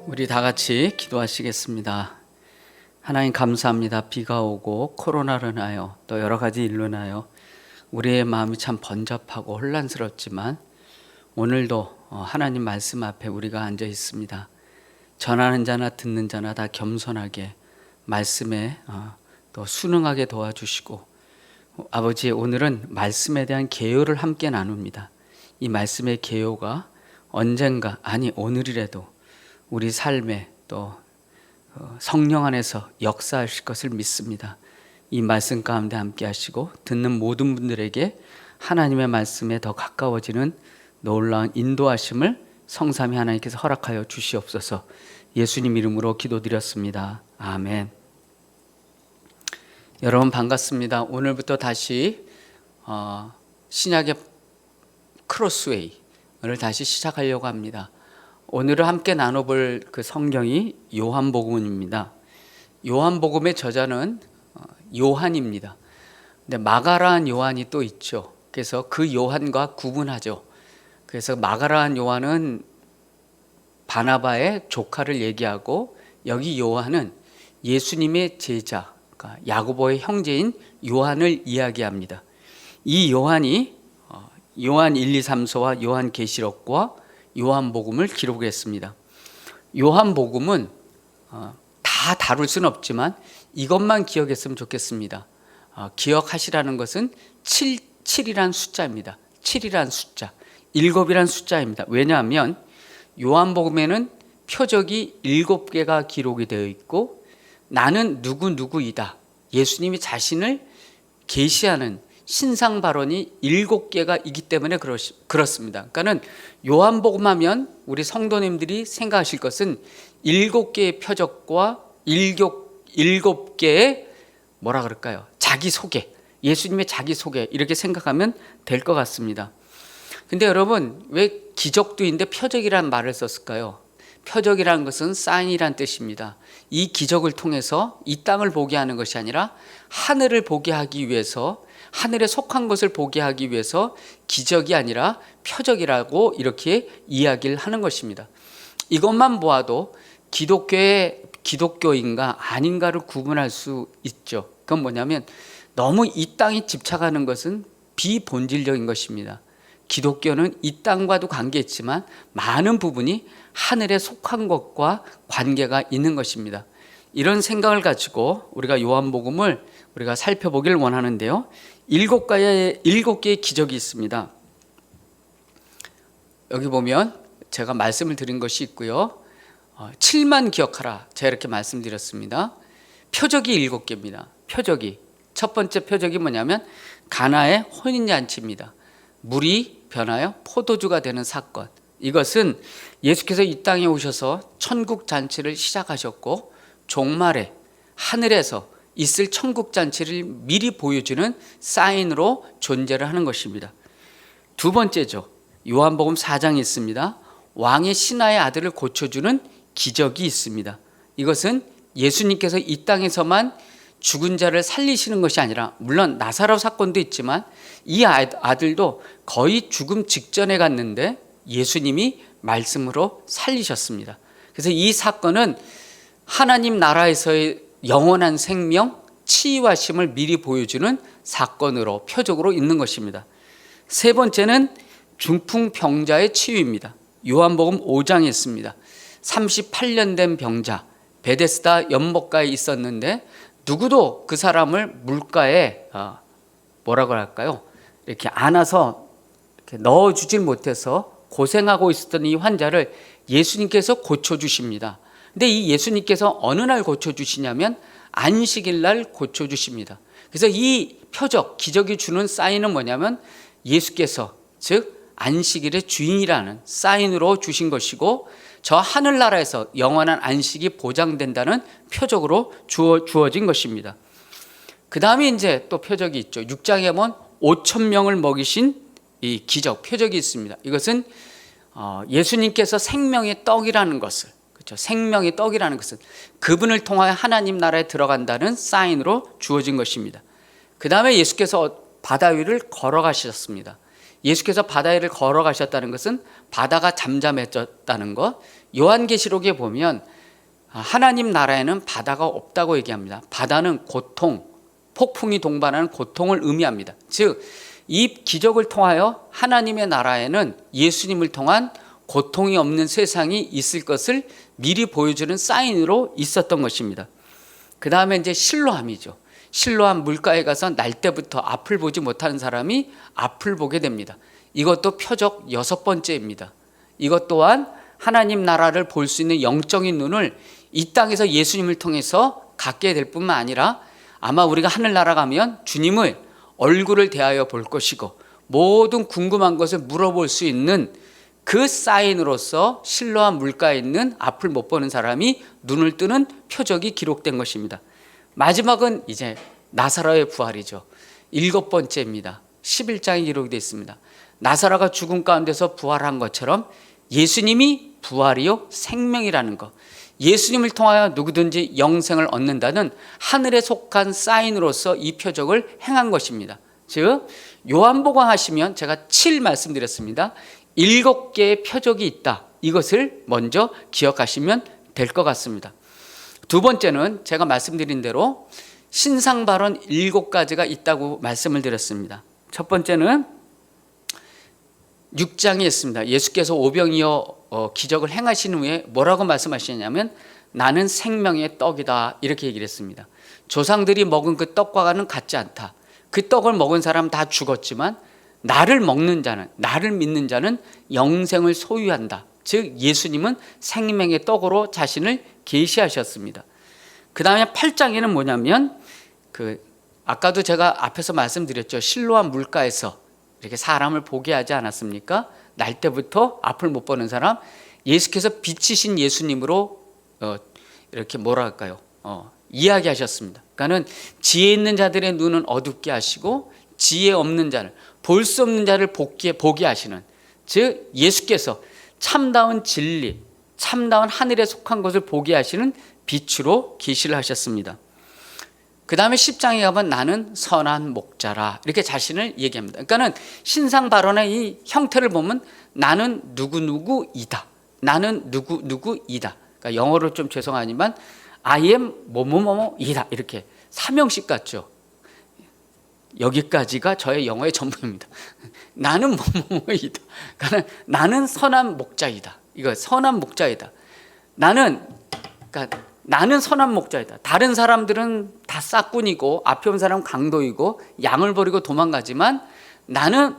우리 다 같이 기도하시겠습니다. 하나님 감사합니다. 비가 오고 코로나로 인하여 또 여러 가지 일로 인하여 우리의 마음이 참 번잡하고 혼란스럽지만 오늘도 하나님 말씀 앞에 우리가 앉아 있습니다. 전하는 자나 듣는 자나 다 겸손하게 말씀에 또 순응하게 도와주시고 아버지, 오늘은 말씀에 대한 계요를 함께 나눕니다. 이 말씀의 계요가 언젠가, 아니 오늘이라도 우리 삶에 또 성령 안에서 역사하실 것을 믿습니다. 이 말씀 가운데 함께 하시고 듣는 모든 분들에게 하나님의 말씀에 더 가까워지는 놀라운 인도하심을 성삼위 하나님께서 허락하여 주시옵소서. 예수님 이름으로 기도드렸습니다. 아멘. 여러분 반갑습니다. 오늘부터 다시 신약의 크로스웨이를 다시 시작하려고 합니다. 오늘은 함께 나눠볼 그 성경이 요한복음입니다. 요한복음의 저자는 요한입니다. 근데 마가라한 요한이 또 있죠. 그래서 그 요한과 구분하죠. 그래서 마가라한 요한은 바나바의 조카를 얘기하고, 여기 요한은 예수님의 제자, 그러니까 야고보의 형제인 요한을 이야기합니다. 이 요한이 요한 1, 2, 3서와 요한계시록과 요한복음을 기록했습니다. 요한복음은 다 다룰 수는 없지만 이것만 기억했으면 좋겠습니다. 기억하시라는 것은 7이란 숫자입니다. 7이란 숫자, 7이란 숫자입니다. 왜냐하면 요한복음에는 표적이 7개가 기록이 되어 있고, 나는 누구누구이다, 예수님이 자신을 계시하는 신상 발언이 7개가 있기 때문에 그렇습니다. 그러니까는 요한복음 하면 우리 성도님들이 생각하실 것은 7개의 표적과 7개의 뭐라 그럴까요? 자기소개, 예수님의 자기소개, 이렇게 생각하면 될 것 같습니다. 근데 여러분, 왜 기적도인데 표적이라는 말을 썼을까요? 표적이라는 것은 사인이란 뜻입니다. 이 기적을 통해서 이 땅을 보게 하는 것이 아니라 하늘을 보게 하기 위해서, 하늘에 속한 것을 보게 하기 위해서 기적이 아니라 표적이라고 이렇게 이야기를 하는 것입니다. 이것만 보아도 기독교인가 아닌가를 구분할 수 있죠. 그건 뭐냐면, 너무 이 땅에 집착하는 것은 비본질적인 것입니다. 기독교는 이 땅과도 관계있지만 많은 부분이 하늘에 속한 것과 관계가 있는 것입니다. 이런 생각을 가지고 우리가 요한복음을 우리가 살펴보길 원하는데요, 7개의 기적이 있습니다. 여기 보면 제가 말씀을 드린 것이 있고요, 7만 기억하라, 제가 이렇게 말씀드렸습니다. 표적이 7개입니다. 표적이, 첫 번째 표적이 뭐냐면 가나의 혼인잔치입니다. 물이 변하여 포도주가 되는 사건. 이것은 예수께서 이 땅에 오셔서 천국잔치를 시작하셨고, 종말에 하늘에서 있을 천국잔치를 미리 보여주는 사인으로 존재를 하는 것입니다. 두 번째죠, 요한복음 4장에 있습니다. 왕의 신하의 아들을 고쳐주는 기적이 있습니다. 이것은 예수님께서 이 땅에서만 죽은 자를 살리시는 것이 아니라, 물론 나사로 사건도 있지만 이 아들도 거의 죽음 직전에 갔는데 예수님이 말씀으로 살리셨습니다. 그래서 이 사건은 하나님 나라에서의 영원한 생명, 치유하심을 미리 보여주는 사건으로, 표적으로 있는 것입니다. 세 번째는 중풍병자의 치유입니다. 요한복음 5장에 있습니다. 38년 된 병자, 베데스다 연못가에 있었는데 누구도 그 사람을 물가에 뭐라고 할까요? 이렇게 안아서 이렇게 넣어주질 못해서 고생하고 있었던 이 환자를 예수님께서 고쳐주십니다. 근데 이 예수님께서 어느 날 고쳐주시냐면 안식일 날 고쳐주십니다. 그래서 이 표적, 기적이 주는 사인은 뭐냐면 예수께서, 즉 안식일의 주인이라는 사인으로 주신 것이고, 저 하늘나라에서 영원한 안식이 보장된다는 표적으로 주어진 것입니다. 그 다음에 이제 또 표적이 있죠. 6장에 보면 5천 명을 먹이신 이 기적, 표적이 있습니다. 이것은 예수님께서 생명의 떡이라는 것을, 그렇죠, 생명의 떡이라는 것은 그분을 통하여 하나님 나라에 들어간다는 사인으로 주어진 것입니다. 그 다음에 예수께서 바다 위를 걸어가셨습니다. 예수께서 바다 위를 걸어가셨다는 것은 바다가 잠잠해졌다는 것. 요한계시록에 보면 하나님 나라에는 바다가 없다고 얘기합니다. 바다는 고통, 폭풍이 동반하는 고통을 의미합니다. 즉, 이 기적을 통하여 하나님의 나라에는 예수님을 통한 고통이 없는 세상이 있을 것을 미리 보여주는 사인으로 있었던 것입니다. 그 다음에 이제 실로암이죠. 실로암 물가에 가서 날 때부터 앞을 보지 못하는 사람이 앞을 보게 됩니다. 이것도 표적 6번째입니다. 이것 또한 하나님 나라를 볼 수 있는 영적인 눈을 이 땅에서 예수님을 통해서 갖게 될 뿐만 아니라 아마 우리가 하늘나라 가면 주님을 얼굴을 대하여 볼 것이고 모든 궁금한 것을 물어볼 수 있는 그 사인으로서 실로암 물가에 있는 앞을 못 보는 사람이 눈을 뜨는 표적이 기록된 것입니다. 마지막은 이제 나사로의 부활이죠. 7번째입니다. 11장에 기록이 되어 있습니다. 나사로가 죽음 가운데서 부활한 것처럼 예수님이 부활이요 생명이라는 것, 예수님을 통하여 누구든지 영생을 얻는다는 하늘에 속한 사인으로서 이 표적을 행한 것입니다. 즉 요한복음 하시면 제가 7 말씀드렸습니다. 7개의 표적이 있다. 이것을 먼저 기억하시면 될 것 같습니다. 두 번째는 제가 말씀드린 대로 신상발언 7가지가 있다고 말씀을 드렸습니다. 첫 번째는 6장에 있습니다. 예수께서 오병이어 기적을 행하신 후에 뭐라고 말씀하시냐면 나는 생명의 떡이다 이렇게 얘기를 했습니다. 조상들이 먹은 그 떡과는 같지 않다. 그 떡을 먹은 사람 다 죽었지만 나를 먹는 자는, 나를 믿는 자는 영생을 소유한다. 즉 예수님은 생명의 떡으로 자신을 계시하셨습니다. 그 다음에 8장에는 뭐냐면 아까도 제가 앞에서 말씀드렸죠. 실로암 물가에서 이렇게 사람을 보게 하지 않았습니까? 날 때부터 앞을 못 보는 사람, 예수께서 빛이신 예수님으로 이렇게 뭐랄까요? 이야기하셨습니다. 그러니까는 지혜 있는 자들의 눈은 어둡게 하시고 지혜 없는 자를, 볼 수 없는 자를 보게 하시는, 즉 예수께서 참다운 진리, 참다운 하늘에 속한 것을 보게 하시는 빛으로 계시를 하셨습니다. 그 다음에 10장에 가면 나는 선한 목자라 이렇게 자신을 얘기합니다. 그러니까는 신상 발언의 이 형태를 보면 나는 누구누구이다. 나는 누구누구이다. 그러니까 영어로 좀 죄송하지만 I am 뭐뭐뭐이다. 이렇게 삼형식 같죠. 여기까지가 저의 영어의 전부입니다. 나는 뭐뭐뭐이다. 그러니까 나는 선한 목자이다. 이거 선한 목자이다. 나는 선한 목자이다. 다른 사람들은 다 싹꾼이고 앞에 온 사람은 강도이고 양을 버리고 도망가지만 나는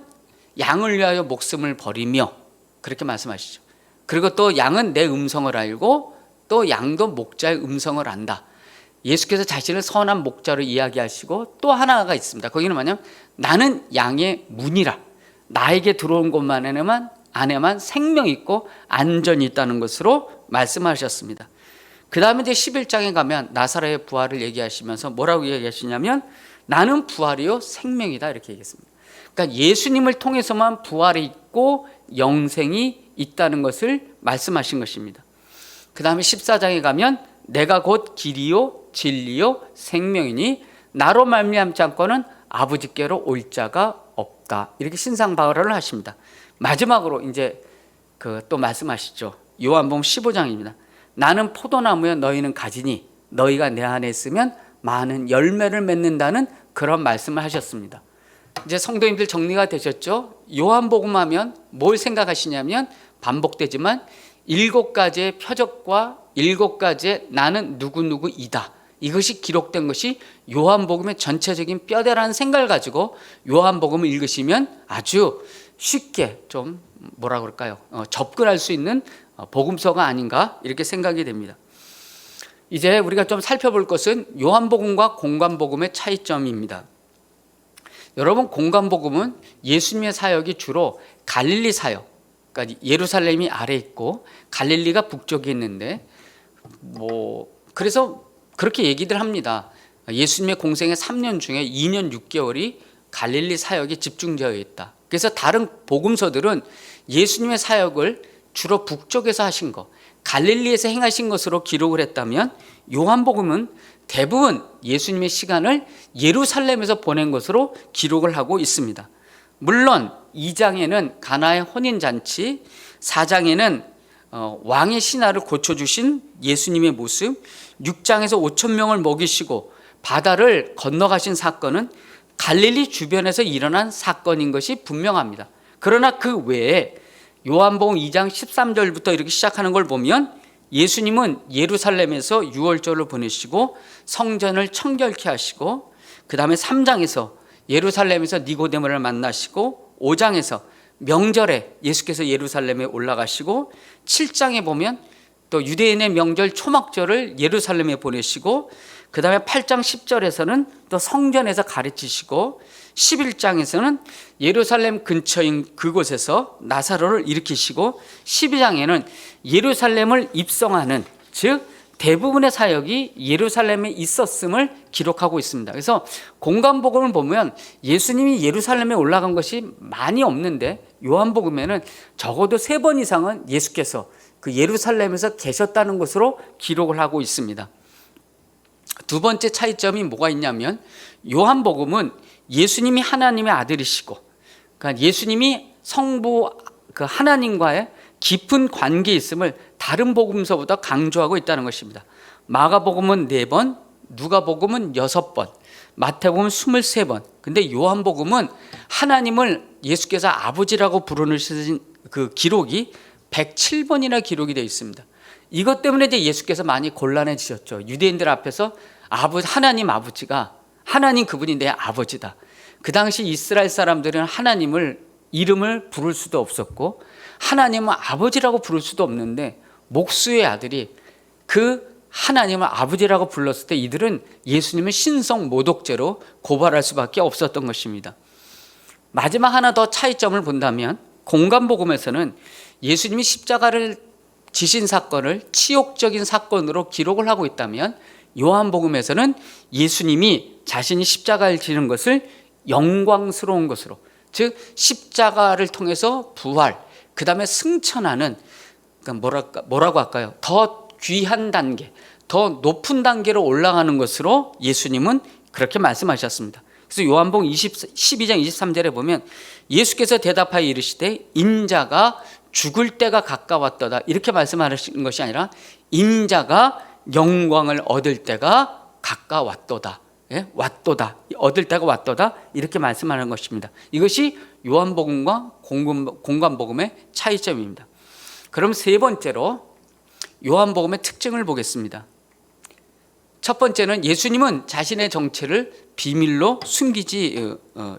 양을 위하여 목숨을 버리며 그렇게 말씀하시죠. 그리고 또 양은 내 음성을 알고 또 양도 목자의 음성을 안다. 예수께서 자신을 선한 목자로 이야기하시고 또 하나가 있습니다. 거기는 뭐냐면 나는 양의 문이라. 나에게 들어온 곳만 안에만 생명이 있고 안전이 있다는 것으로 말씀하셨습니다. 그 다음에 이제 11장에 가면 나사로의 부활을 얘기하시면서 뭐라고 얘기하시냐면 나는 부활이요 생명이다 이렇게 얘기했습니다. 그러니까 예수님을 통해서만 부활이 있고 영생이 있다는 것을 말씀하신 것입니다. 그 다음에 14장에 가면 내가 곧 길이요 진리요 생명이니 나로 말미암지 않고는 아버지께로 올 자가 없다 이렇게 신상발언을 하십니다. 마지막으로 이제 또 말씀하시죠. 요한복음 15장입니다. 나는 포도나무여 너희는 가지니 너희가 내 안에 있으면 많은 열매를 맺는다는 그런 말씀을 하셨습니다. 이제 성도님들 정리가 되셨죠? 요한복음 하면 뭘 생각하시냐면 반복되지만 7가지의 표적과 7가지의 나는 누구누구이다. 이것이 기록된 것이 요한복음의 전체적인 뼈대라는 생각을 가지고 요한복음을 읽으시면 아주 쉽게 좀 뭐라 그럴까요? 접근할 수 있는 복음서가 아닌가 이렇게 생각이 됩니다. 이제 우리가 좀 살펴볼 것은 요한복음과 공관복음의 차이점입니다. 여러분 공관복음은 예수님의 사역이 주로 갈릴리 사역, 그러니까 예루살렘이 아래 있고 갈릴리가 북쪽에 있는데 그래서 그렇게 얘기들 합니다. 예수님의 공생의 3년 중에 2년 6개월이 갈릴리 사역에 집중되어 있다. 그래서 다른 복음서들은 예수님의 사역을 주로 북쪽에서 하신 것, 갈릴리에서 행하신 것으로 기록을 했다면 요한복음은 대부분 예수님의 시간을 예루살렘에서 보낸 것으로 기록을 하고 있습니다. 물론 2장에는 가나의 혼인잔치, 4장에는 왕의 신하를 고쳐주신 예수님의 모습, 6장에서 5천 명을 먹이시고 바다를 건너가신 사건은 갈릴리 주변에서 일어난 사건인 것이 분명합니다. 그러나 그 외에 요한복음 2장 13절부터 이렇게 시작하는 걸 보면 예수님은 예루살렘에서 유월절을 보내시고 성전을 청결케 하시고, 그 다음에 3장에서 예루살렘에서 니고데모를 만나시고, 5장에서 명절에 예수께서 예루살렘에 올라가시고, 7장에 보면 또 유대인의 명절 초막절을 예루살렘에 보내시고, 그 다음에 8장 10절에서는 또 성전에서 가르치시고, 11장에서는 예루살렘 근처인 그곳에서 나사로를 일으키시고, 12장에는 예루살렘을 입성하는, 즉 대부분의 사역이 예루살렘에 있었음을 기록하고 있습니다. 그래서 공관복음을 보면 예수님이 예루살렘에 올라간 것이 많이 없는데, 요한복음에는 적어도 3번 이상은 예수께서 그 예루살렘에서 계셨다는 것으로 기록을 하고 있습니다. 두 번째 차이점이 뭐가 있냐면, 요한복음은 예수님이 하나님의 아들이시고, 그러니까 예수님이 성부 그 하나님과의 깊은 관계에 있음을 다른 복음서보다 강조하고 있다는 것입니다. 마가복음은 4번, 누가복음은 6번, 마태복음은 23번. 근데 요한복음은 하나님을 예수께서 아버지라고 부르시는 그 기록이 107번이나 기록이 되어 있습니다. 이것 때문에 이제 예수께서 많이 곤란해지셨죠. 유대인들 앞에서 하나님 아버지가, 하나님 그분이 내 아버지다. 그 당시 이스라엘 사람들은 하나님을 이름을 부를 수도 없었고 하나님은 아버지라고 부를 수도 없는데, 목수의 아들이 그 하나님을 아버지라고 불렀을 때 이들은 예수님을 신성 모독죄로 고발할 수밖에 없었던 것입니다. 마지막 하나 더 차이점을 본다면, 공관복음에서는 예수님이 십자가를 지신 사건을 치욕적인 사건으로 기록을 하고 있다면, 요한복음에서는 예수님이 자신이 십자가를 지는 것을 영광스러운 것으로, 즉 십자가를 통해서 부활, 그 다음에 승천하는, 그러니까 뭐라고 할까요? 더 귀한 단계, 더 높은 단계로 올라가는 것으로 예수님은 그렇게 말씀하셨습니다. 그래서 요한복음 12장 23절에 보면 예수께서 대답하여 이르시되 인자가 죽을 때가 가까웠도다, 이렇게 말씀하시는 것이 아니라 인자가 영광을 얻을 때가 가까웠도다, 왔도다, 얻을 때가 왔도다, 이렇게 말씀하는 것입니다. 이것이 요한복음과 공관복음의 차이점입니다. 그럼 세 번째로 요한복음의 특징을 보겠습니다. 첫 번째는 예수님은 자신의 정체를 비밀로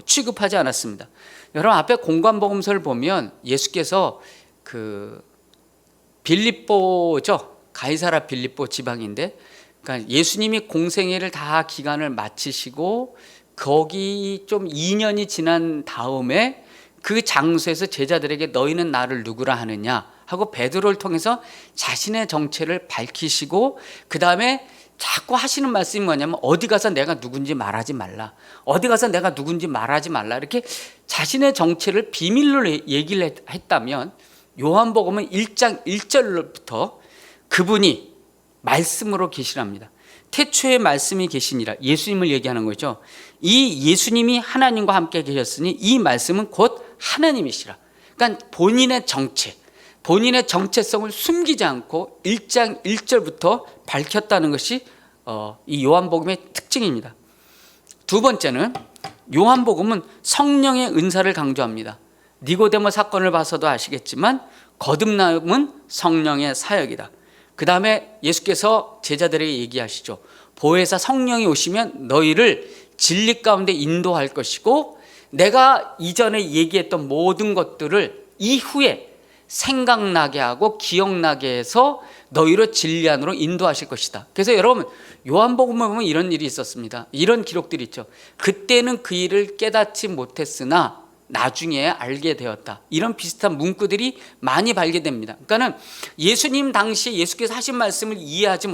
취급하지 않았습니다. 여러분, 앞에 공관복음서를 보면 예수께서 그 빌립보죠, 가이사라 빌립보 지방인데, 그러니까 예수님이 공생애를 다 기간을 마치시고 거기 좀 2년이 지난 다음에 그 장소에서 제자들에게 너희는 나를 누구라 하느냐 하고 베드로를 통해서 자신의 정체를 밝히시고, 그 다음에 자꾸 하시는 말씀이 뭐냐면 어디 가서 내가 누군지 말하지 말라, 어디 가서 내가 누군지 말하지 말라, 이렇게 자신의 정체를 비밀로 얘기를 했다면, 요한복음은 1장 1절부터 그분이 말씀으로 계시랍니다. 태초에 말씀이 계시니라, 예수님을 얘기하는 거죠. 이 예수님이 하나님과 함께 계셨으니 이 말씀은 곧 하나님이시라. 그러니까 본인의 정체, 본인의 정체성을 숨기지 않고 1장 1절부터 밝혔다는 것이 이 요한복음의 특징입니다. 두 번째는 요한복음은 성령의 은사를 강조합니다. 니고데모 사건을 봐서도 아시겠지만 거듭남은 성령의 사역이다. 그 다음에 예수께서 제자들에게 얘기하시죠. 보혜사 성령이 오시면 너희를 진리 가운데 인도할 것이고 내가 이전에 얘기했던 모든 것들을 이후에 생각나게 하고 기억나게 해서 너희를 진리 안으로 인도하실 것이다. 그래서 여러분, 요한복음에 보면 이런 일이 있었습니다. 이런 기록들이 있죠. 그때는 그 일을 깨닫지 못했으나 나중에 알게 되었다. 이런 비슷한 문구들이 많이 발견됩니다. 그러니까 예수님 당시에 예수께서 하신 말씀을 이해하지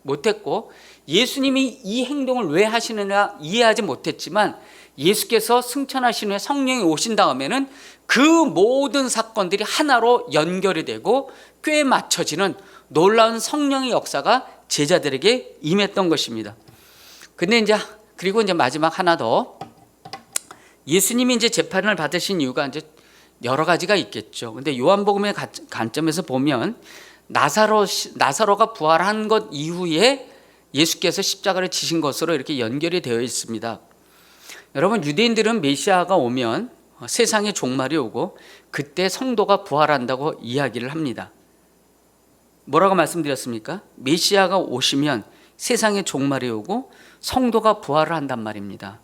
못했고 예수님이 이 행동을 왜 하시느냐 이해하지 못했지만, 예수께서 승천하신 후에 성령이 오신 다음에는 그 모든 사건들이 하나로 연결이 되고 꽤 맞춰지는 놀라운 성령의 역사가 제자들에게 임했던 것입니다. 근데 그리고 마지막 하나 더, 예수님이 이제 재판을 받으신 이유가 이제 여러 가지가 있겠죠. 근데 요한복음의 관점에서 보면 나사로가 부활한 것 이후에 예수께서 십자가를 지신 것으로 이렇게 연결이 되어 있습니다. 여러분, 유대인들은 메시아가 오면 세상의 종말이 오고 그때 성도가 부활한다고 이야기를 합니다. 뭐라고 말씀드렸습니까? 메시아가 오시면 세상의 종말이 오고 성도가 부활을 한단 말입니다.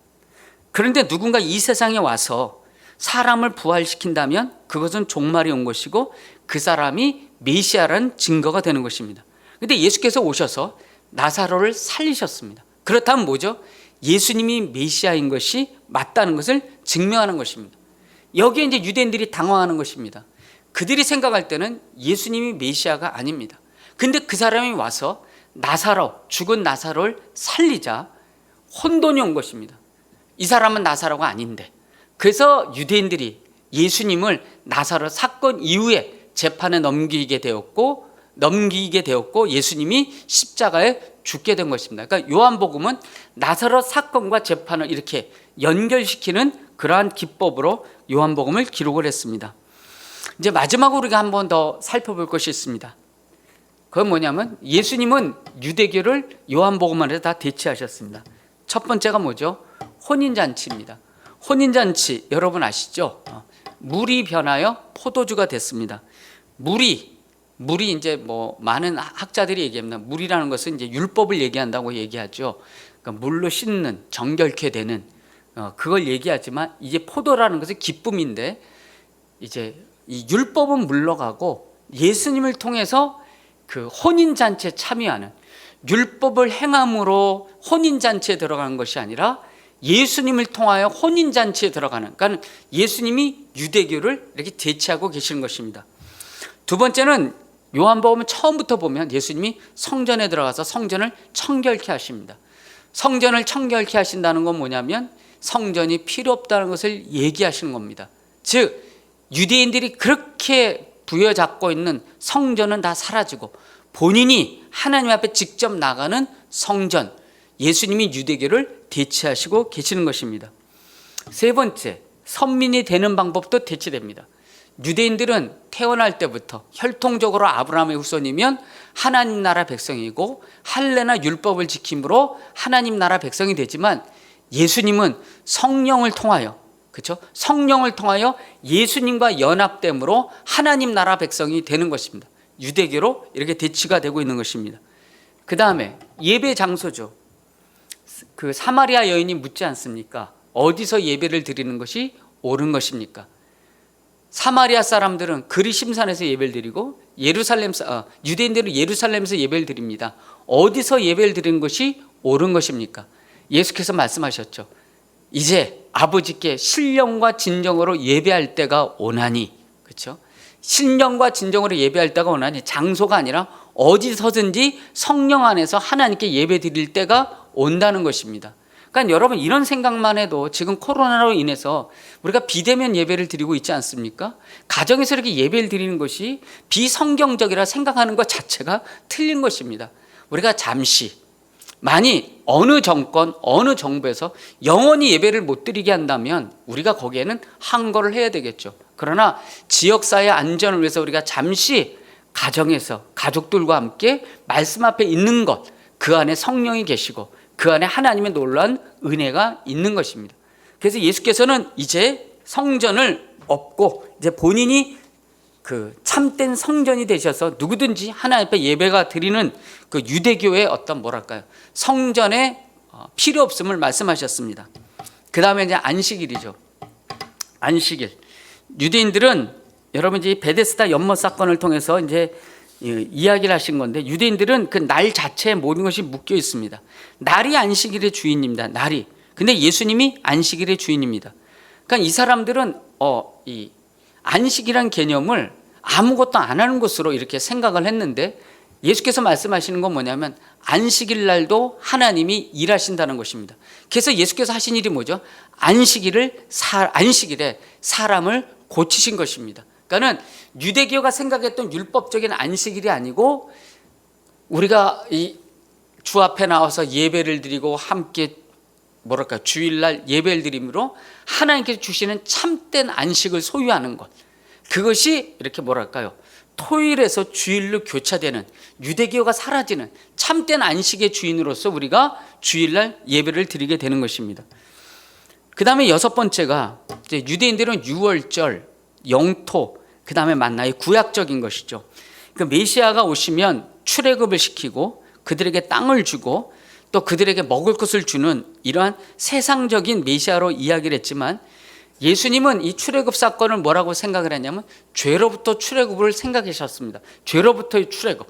그런데 누군가 이 세상에 와서 사람을 부활시킨다면 그것은 종말이 온 것이고 그 사람이 메시아라는 증거가 되는 것입니다. 그런데 예수께서 오셔서 나사로를 살리셨습니다. 그렇다면 뭐죠? 예수님이 메시아인 것이 맞다는 것을 증명하는 것입니다. 여기에 이제 유대인들이 당황하는 것입니다. 그들이 생각할 때는 예수님이 메시아가 아닙니다. 근데 그 사람이 와서 죽은 나사로를 살리자 혼돈이 온 것입니다. 이 사람은 나사로가 아닌데. 그래서 유대인들이 예수님을 나사로 사건 이후에 재판에 넘기게 되었고 예수님이 십자가에 죽게 된 것입니다. 그러니까 요한복음은 나사로 사건과 재판을 이렇게 연결시키는 그러한 기법으로 요한복음을 기록을 했습니다. 이제 마지막으로 우리가 한 번 더 살펴볼 것이 있습니다. 그건 뭐냐면 예수님은 유대교를 요한복음 안에서 다 대체하셨습니다. 첫 번째가 뭐죠? 혼인잔치입니다. 혼인잔치 여러분 아시죠? 물이 변하여 포도주가 됐습니다. 물이 이제 뭐 많은 학자들이 얘기합니다. 물이라는 것은 이제 율법을 얘기한다고 얘기하죠. 그러니까 물로 씻는, 정결케 되는 그걸 얘기하지만 이제 포도라는 것은 기쁨인데 이제 이 율법은 물러가고 예수님을 통해서 그 혼인잔치에 참여하는, 율법을 행함으로 혼인잔치에 들어가는 것이 아니라 예수님을 통하여 혼인잔치에 들어가는, 그러니까 예수님이 유대교를 이렇게 대체하고 계시는 것입니다. 두 번째는 요한복음 처음부터 보면 예수님이 성전에 들어가서 성전을 청결케 하십니다. 성전을 청결케 하신다는 건 뭐냐면 성전이 필요 없다는 것을 얘기하시는 겁니다. 즉 유대인들이 그렇게 부여잡고 있는 성전은 다 사라지고 본인이 하나님 앞에 직접 나가는 성전, 예수님이 유대교를 대체하시고 계시는 것입니다. 세 번째, 선민이 되는 방법도 대체됩니다. 유대인들은 태어날 때부터 혈통적으로 아브라함의 후손이면 하나님 나라 백성이고 할례나 율법을 지킴으로 하나님 나라 백성이 되지만 예수님은 성령을 통하여, 그렇죠? 성령을 통하여 예수님과 연합됨으로 하나님 나라 백성이 되는 것입니다. 유대교로 이렇게 대치가 되고 있는 것입니다. 그 다음에 예배 장소죠. 그 사마리아 여인이 묻지 않습니까? 어디서 예배를 드리는 것이 옳은 것입니까? 사마리아 사람들은 그리심산에서 예배를 드리고 유대인들은 예루살렘에서 예배를 드립니다. 어디서 예배를 드리는 것이 옳은 것입니까? 예수께서 말씀하셨죠. 이제 아버지께 신령과 진정으로 예배할 때가 오나니, 그렇죠? 신령과 진정으로 예배할 때가 오나니, 장소가 아니라 어디서든지 성령 안에서 하나님께 예배 드릴 때가 온다는 것입니다. 그러니까 여러분 이런 생각만 해도 지금 코로나로 인해서 우리가 비대면 예배를 드리고 있지 않습니까? 가정에서 이렇게 예배를 드리는 것이 비성경적이라 생각하는 것 자체가 틀린 것입니다. 우리가 잠시 만이 어느 정권, 어느 정부에서 영원히 예배를 못 드리게 한다면 우리가 거기에는 항거를 해야 되겠죠. 그러나 지역사회 안전을 위해서 우리가 잠시 가정에서 가족들과 함께 말씀 앞에 있는 것, 그 안에 성령이 계시고 그 안에 하나님의 놀라운 은혜가 있는 것입니다. 그래서 예수께서는 이제 성전을 없고 이제 본인이 그 참된 성전이 되셔서 누구든지 하나님 앞에 예배가 드리는 그 유대교의 어떤 성전에 필요 없음을 말씀하셨습니다. 그 다음에 이제 안식일이죠. 안식일. 유대인들은 여러분 이제 베데스다 연못 사건을 통해서 이제 이야기를 하신 건데 유대인들은 그 날 자체에 모든 것이 묶여 있습니다. 날이 안식일의 주인입니다. 날이. 근데 예수님이 안식일의 주인입니다. 그러니까 이 사람들은 이 안식이란 개념을 아무것도 안 하는 것으로 이렇게 생각을 했는데 예수께서 말씀하시는 건 뭐냐면 안식일 날도 하나님이 일하신다는 것입니다. 그래서 예수께서 하신 일이 뭐죠? 안식일에 사람을 고치신 것입니다. 그러니까는 유대교가 생각했던 율법적인 안식일이 아니고 우리가 이 주 앞에 나와서 예배를 드리고 함께 주일날 예배를 드림으로 하나님께서 주시는 참된 안식을 소유하는 것, 그것이 이렇게 토일에서 주일로 교차되는, 유대교가 사라지는 참된 안식의 주인으로서 우리가 주일날 예배를 드리게 되는 것입니다. 그 다음에 여섯 번째가, 이제 유대인들은 유월절, 영토, 그 다음에 만나의 구약적인 것이죠. 그 메시아가 오시면 출애굽을 시키고 그들에게 땅을 주고 또 그들에게 먹을 것을 주는 이러한 세상적인 메시아로 이야기를 했지만, 예수님은 이 출애굽 사건을 뭐라고 생각을 했냐면 죄로부터 출애굽을 생각하셨습니다. 죄로부터의 출애굽,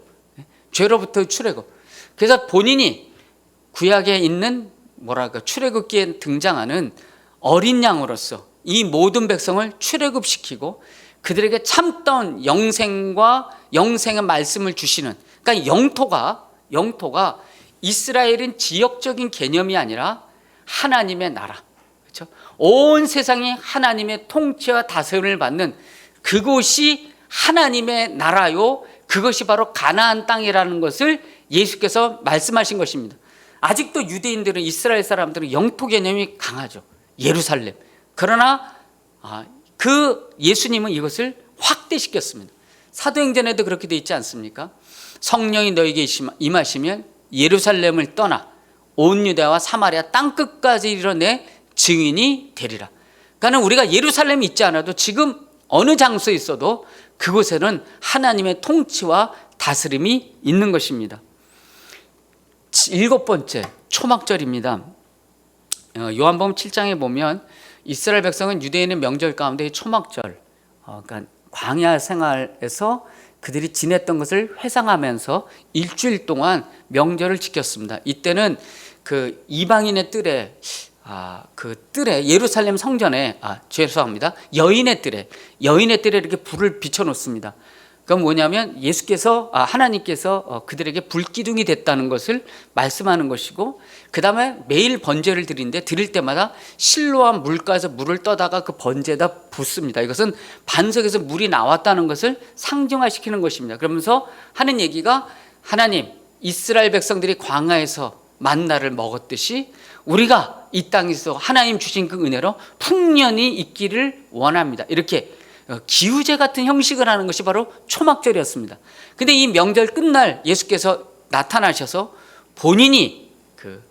죄로부터의 출애굽. 그래서 본인이 구약에 있는 출애굽기에 등장하는 어린 양으로서 이 모든 백성을 출애굽시키고 그들에게 참다운 영생의 말씀을 주시는, 그러니까 영토가 이스라엘은 지역적인 개념이 아니라 하나님의 나라, 그렇죠? 온 세상이 하나님의 통치와 다스림을 받는 그곳이 하나님의 나라요, 그것이 바로 가나안 땅이라는 것을 예수께서 말씀하신 것입니다. 아직도 유대인들은, 이스라엘 사람들은 영토 개념이 강하죠. 예루살렘. 그러나 그 예수님은 이것을 확대시켰습니다. 사도행전에도 그렇게 되어 있지 않습니까? 성령이 너에게 임하시면 예루살렘을 떠나 온 유대와 사마리아 땅끝까지 이르러 내 증인이 되리라. 그러니까 우리가 예루살렘에 있지 않아도 지금 어느 장소에 있어도 그곳에는 하나님의 통치와 다스림이 있는 것입니다. 일곱 번째, 초막절입니다. 요한복음 7장에 보면 이스라엘 백성은 유대인의 명절 가운데 초막절, 그러니까 광야 생활에서 그들이 지냈던 것을 회상하면서 일주일 동안 명절을 지켰습니다. 이때는 그 이방인의 뜰에, 예루살렘 성전에, 여인의 뜰에 이렇게 불을 비춰놓습니다. 그건 뭐냐면 하나님께서 그들에게 불기둥이 됐다는 것을 말씀하는 것이고, 그 다음에 매일 번제를 드릴 때마다 실로암 물가에서 물을 떠다가 그 번제에다 붓습니다. 이것은 반석에서 물이 나왔다는 것을 상징화시키는 것입니다. 그러면서 하는 얘기가, 하나님, 이스라엘 백성들이 광야에서 만나를 먹었듯이 우리가 이 땅에서 하나님 주신 그 은혜로 풍년이 있기를 원합니다. 이렇게 기우제 같은 형식을 하는 것이 바로 초막절이었습니다. 근데 이 명절 끝날 예수께서 나타나셔서 본인이 그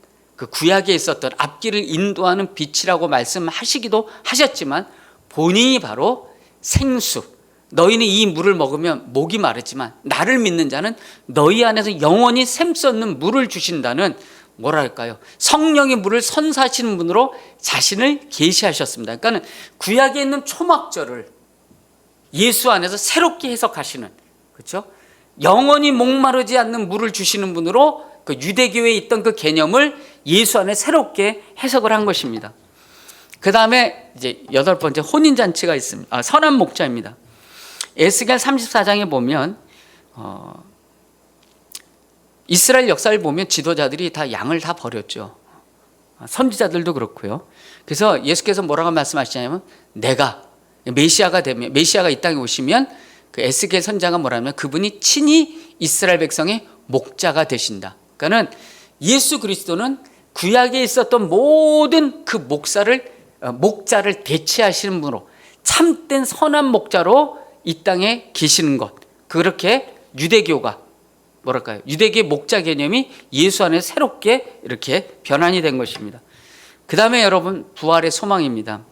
구약에 있었던 앞길을 인도하는 빛이라고 말씀하시기도 하셨지만, 본인이 바로 생수, 너희는 이 물을 먹으면 목이 마르지만 나를 믿는 자는 너희 안에서 영원히 샘솟는 물을 주신다는, 성령의 물을 선사하시는 분으로 자신을 계시하셨습니다. 그러니까 구약에 있는 초막절을 예수 안에서 새롭게 해석하시는, 그렇죠? 영원히 목마르지 않는 물을 주시는 분으로 그 유대교에 있던 그 개념을 예수 안에 새롭게 해석을 한 것입니다. 그 다음에 이제 여덟 번째, 혼인잔치가 있습니다. 선한 목자입니다. 에스겔 34장에 보면 이스라엘 역사를 보면 지도자들이 다 양을 다 버렸죠. 선지자들도 그렇고요. 그래서 예수께서 뭐라고 말씀하시냐면, 내가 메시아가 이 땅에 오시면 그 에스겔 선자가 뭐라면 그분이 친히 이스라엘 백성의 목자가 되신다. 그러니까는 예수 그리스도는 구약에 있었던 모든 그 목자를 대체하시는 분으로, 참된 선한 목자로 이 땅에 계시는 것. 그렇게 유대교가 유대교의 목자 개념이 예수 안에 새롭게 이렇게 변환이 된 것입니다. 그 다음에 여러분, 부활의 소망입니다.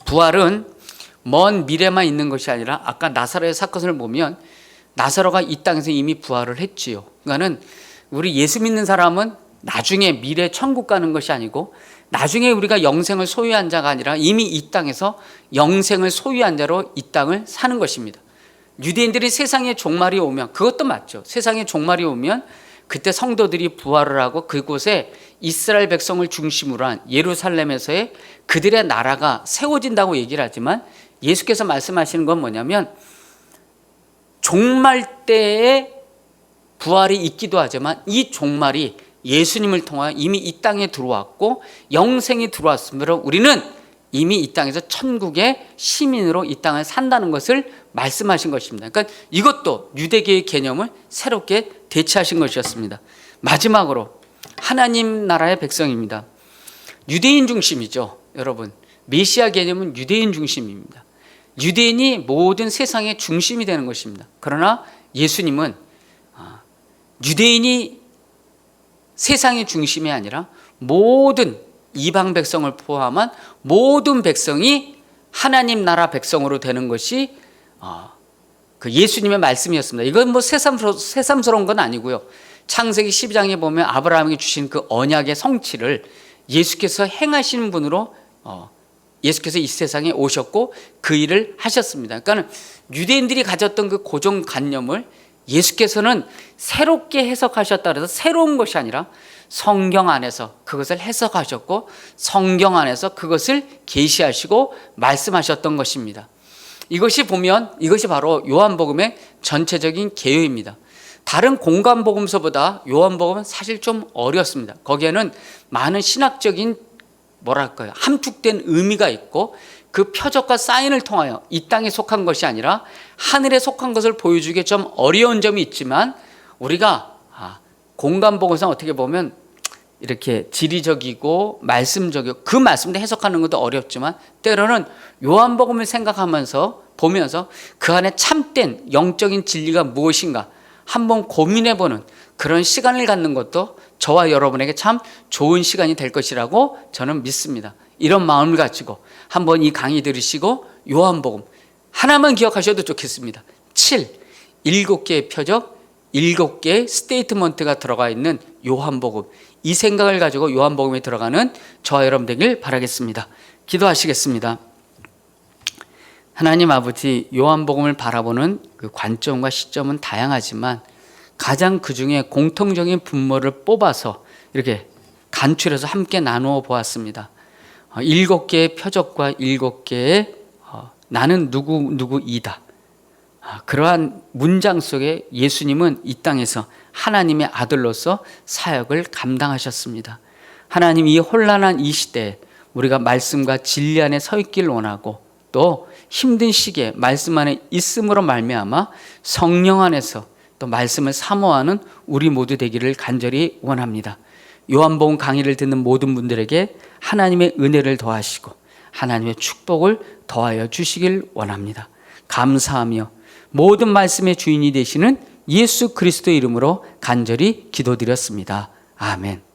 부활은 먼 미래만 있는 것이 아니라, 아까 나사로의 사건을 보면 나사로가 이 땅에서 이미 부활을 했지요. 그러니까는 우리 예수 믿는 사람은 나중에 미래 천국 가는 것이 아니고, 나중에 우리가 영생을 소유한 자가 아니라 이미 이 땅에서 영생을 소유한 자로 이 땅을 사는 것입니다. 유대인들이 세상의 종말이 오면, 그것도 맞죠. 세상의 종말이 오면 그때 성도들이 부활을 하고 그곳에 이스라엘 백성을 중심으로 한 예루살렘에서의 그들의 나라가 세워진다고 얘기를 하지만, 예수께서 말씀하시는 건 뭐냐면, 종말 때에 부활이 있기도 하지만 이 종말이 예수님을 통하여 이미 이 땅에 들어왔고 영생이 들어왔으므로 우리는 이미 이 땅에서 천국의 시민으로 이 땅을 산다는 것을 말씀하신 것입니다. 그러니까 이것도 유대교의 개념을 새롭게 대체하신 것이었습니다. 마지막으로 하나님 나라의 백성입니다. 유대인 중심이죠. 여러분, 메시아 개념은 유대인 중심입니다. 유대인이 모든 세상의 중심이 되는 것입니다. 그러나 예수님은 유대인이 세상의 중심이 아니라 모든 이방 백성을 포함한 모든 백성이 하나님 나라 백성으로 되는 것이 그 예수님의 말씀이었습니다. 이건 뭐 새삼스러운 건 아니고요. 창세기 12장에 보면 아브라함에게 주신 그 언약의 성취를 예수께서 행하시는 분으로 예수께서 이 세상에 오셨고 그 일을 하셨습니다. 그러니까 유대인들이 가졌던 그 고정관념을 예수께서는 새롭게 해석하셨다 그래서 새로운 것이 아니라 성경 안에서 그것을 해석하셨고 성경 안에서 그것을 계시하시고 말씀하셨던 것입니다. 이것이 바로 요한복음의 전체적인 개요입니다. 다른 공관복음서보다 요한복음은 사실 좀 어렵습니다. 거기에는 많은 신학적인 함축된 의미가 있고 그 표적과 사인을 통하여 이 땅에 속한 것이 아니라 하늘에 속한 것을 보여주기에 좀 어려운 점이 있지만 우리가 공관복음상 어떻게 보면 이렇게 지리적이고 말씀적이고 그 말씀도 해석하는 것도 어렵지만 때로는 요한복음을 생각하면서 보면서 그 안에 참된 영적인 진리가 무엇인가 한번 고민해보는 그런 시간을 갖는 것도 저와 여러분에게 참 좋은 시간이 될 것이라고 저는 믿습니다. 이런 마음을 가지고 한번 이 강의 들으시고 요한복음 하나만 기억하셔도 좋겠습니다. 7개의 표적, 7개의 스테이트먼트가 들어가 있는 요한복음, 이 생각을 가지고 요한복음에 들어가는 저와 여러분 되길 바라겠습니다. 기도하시겠습니다. 하나님 아버지, 요한복음을 바라보는 그 관점과 시점은 다양하지만 가장 그 중에 공통적인 분모를 뽑아서 이렇게 간추려서 함께 나누어 보았습니다. 7개의 표적과 7개의 나는 누구이다. 그러한 문장 속에 예수님은 이 땅에서 하나님의 아들로서 사역을 감당하셨습니다. 하나님, 이 혼란한 이 시대에 우리가 말씀과 진리 안에 서 있길 원하고 또 힘든 시기에 말씀 안에 있음으로 말미암아 성령 안에서 또 말씀을 사모하는 우리 모두 되기를 간절히 원합니다. 요한복음 강의를 듣는 모든 분들에게 하나님의 은혜를 더하시고 하나님의 축복을 더하여 주시길 원합니다. 감사하며 모든 말씀의 주인이 되시는 예수 그리스도의 이름으로 간절히 기도드렸습니다. 아멘.